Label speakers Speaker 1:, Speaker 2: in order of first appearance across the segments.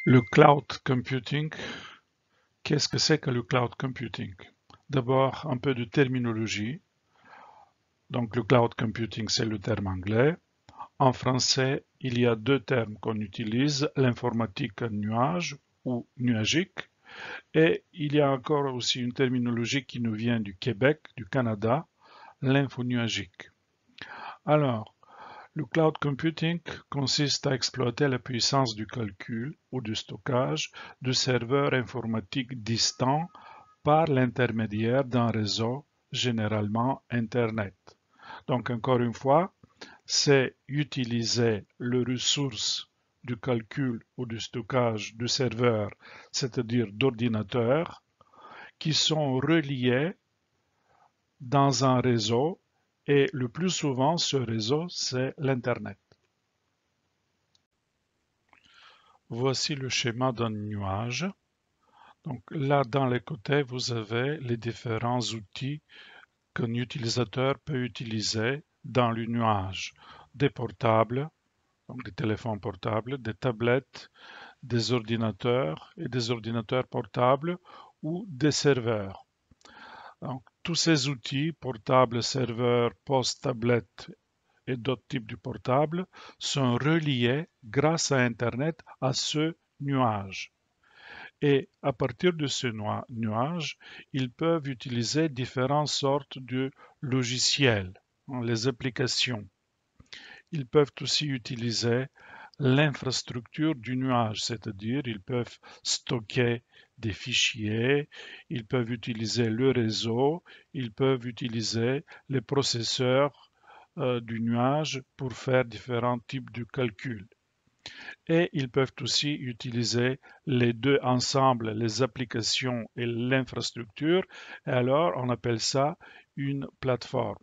Speaker 1: Le cloud computing, qu'est-ce que c'est que le cloud computing? D'abord, un peu de terminologie. Donc, le cloud computing, c'est le terme anglais. En français, il y a deux termes qu'on utilise, l'informatique nuage ou nuagique. Et il y a encore aussi une terminologie qui nous vient du Québec, du Canada, l'infonuagique. Alors, le cloud computing consiste à exploiter la puissance du calcul ou du stockage de serveurs informatiques distants par l'intermédiaire d'un réseau, généralement Internet. Donc encore une fois, c'est utiliser les ressources du calcul ou du stockage du serveur, c'est-à-dire d'ordinateurs, qui sont reliés dans un réseau et le plus souvent ce réseau c'est l'Internet. Voici le schéma d'un nuage. Donc là dans les côtés vous avez les différents outils qu'un utilisateur peut utiliser dans le nuage. Des portables, donc des téléphones portables, des tablettes, des ordinateurs et des ordinateurs portables ou des serveurs. Donc, tous ces outils, portables, serveurs, postes, tablettes et d'autres types de portables, sont reliés grâce à Internet à ce nuage. Et à partir de ce nuage, ils peuvent utiliser différentes sortes de logiciels, les applications. Ils peuvent aussi utiliser l'infrastructure du nuage, c'est-à-dire ils peuvent stocker des fichiers, ils peuvent utiliser le réseau, ils peuvent utiliser les processeurs du nuage pour faire différents types de calculs. Et ils peuvent aussi utiliser les deux ensemble, les applications et l'infrastructure. Et alors, on appelle ça une plateforme.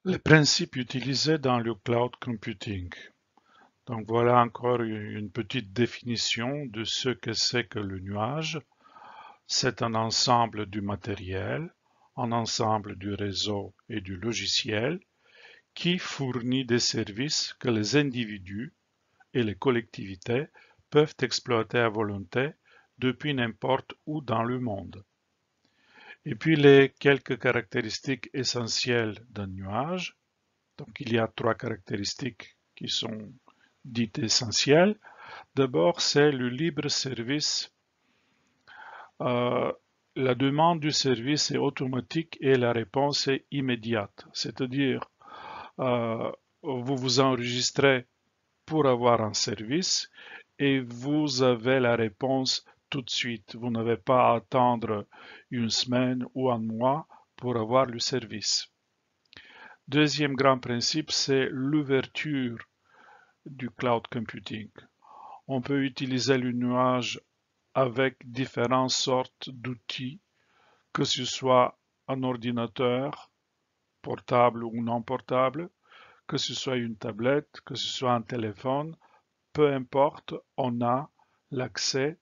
Speaker 1: Les principes utilisés dans le cloud computing. Donc voilà encore une petite définition de ce que c'est que le nuage. C'est un ensemble du matériel, un ensemble du réseau et du logiciel qui fournit des services que les individus et les collectivités peuvent exploiter à volonté depuis n'importe où dans le monde. Et puis les quelques caractéristiques essentielles d'un nuage. Donc il y a trois caractéristiques qui sont dites essentielles. D'abord, c'est le libre service. Euh, la demande du service est automatique et la réponse est immédiate. C'est-à-dire, euh, vous vous enregistrez pour avoir un service et vous avez la réponse tout de suite. Vous n'avez pas à attendre une semaine ou un mois pour avoir le service. Deuxième grand principe, c'est l'ouverture du cloud computing. On peut utiliser le nuage avec différentes sortes d'outils, que ce soit un ordinateur portable ou non portable, que ce soit une tablette, que ce soit un téléphone, peu importe, on a l'accès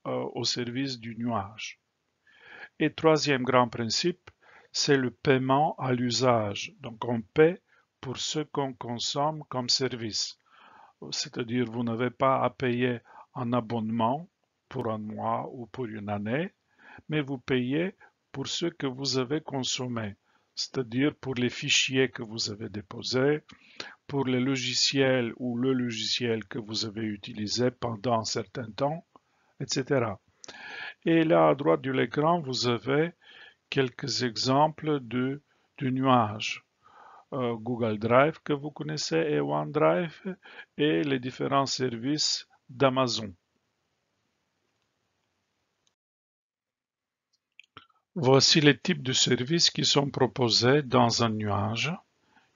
Speaker 1: au service du nuage. Et troisième grand principe, c'est le paiement à l'usage. Donc on paie pour ce qu'on consomme comme service. C'est-à-dire vous n'avez pas à payer un abonnement pour un mois ou pour une année, mais vous payez pour ce que vous avez consommé, c'est-à-dire pour les fichiers que vous avez déposés, pour les logiciels ou le logiciel que vous avez utilisé pendant un certain temps, etc. Et là, à droite de l'écran, vous avez quelques exemples de nuages. Google Drive que vous connaissez et OneDrive et les différents services d'Amazon. Voici les types de services qui sont proposés dans un nuage.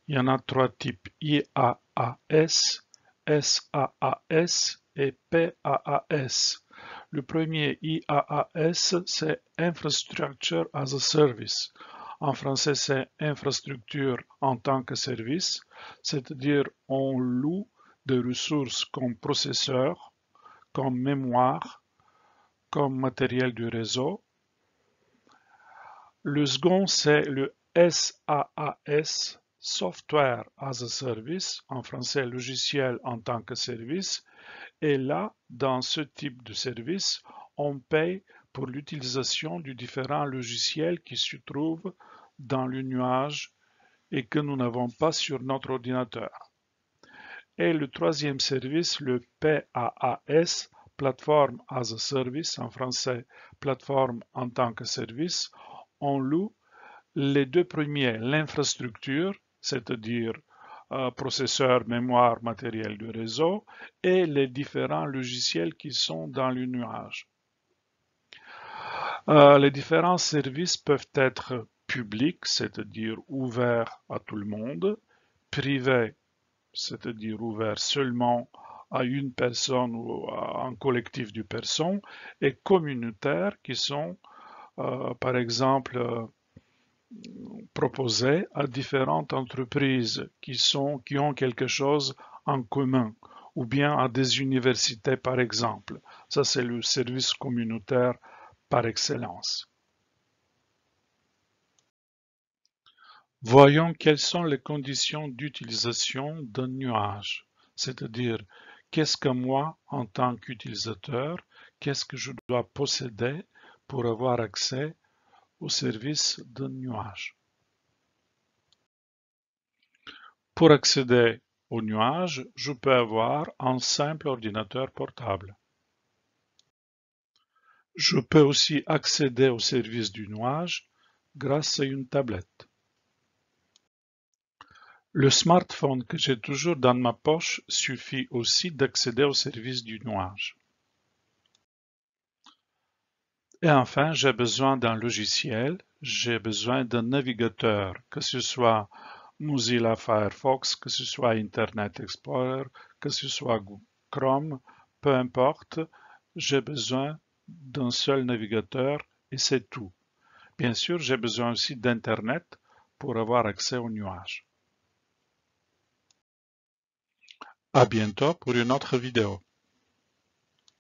Speaker 1: Il y en a trois types: IaaS, SaaS et PaaS. Le premier IaaS, c'est Infrastructure as a Service. En français, c'est infrastructure en tant que service, c'est-à-dire on loue des ressources comme processeur, comme mémoire, comme matériel du réseau. Le second, c'est le SaaS, Software as a Service, en français logiciel en tant que service. Et là, dans ce type de service, on paye pour l'utilisation de différents logiciels qui se trouvent dans le nuage et que nous n'avons pas sur notre ordinateur. Et le troisième service, le PaaS, Platform as a Service, en français, plateforme en tant que service, on loue les deux premiers, l'infrastructure, c'est-à-dire processeur, mémoire, matériel du réseau, et les différents logiciels qui sont dans le nuage. Les différents services peuvent être publics, c'est-à-dire ouverts à tout le monde, privés, c'est-à-dire ouverts seulement à une personne ou à un collectif de personnes, et communautaires qui sont, par exemple, proposés à différentes entreprises qui ont quelque chose en commun, ou bien à des universités par exemple. Ça, c'est le service communautaire par excellence. Voyons quelles sont les conditions d'utilisation d'un nuage, c'est-à-dire qu'est-ce que moi, en tant qu'utilisateur, qu'est-ce que je dois posséder pour avoir accès au service d'un nuage. Pour accéder au nuage, je peux avoir un simple ordinateur portable. Je peux aussi accéder au service du nuage grâce à une tablette. Le smartphone que j'ai toujours dans ma poche suffit aussi d'accéder au service du nuage. Et enfin, j'ai besoin d'un logiciel, j'ai besoin d'un navigateur, que ce soit Mozilla Firefox, que ce soit Internet Explorer, que ce soit Chrome, peu importe, j'ai besoin d'un seul navigateur et c'est tout. Bien sûr, j'ai besoin aussi d'Internet pour avoir accès au nuage. À bientôt pour une autre vidéo.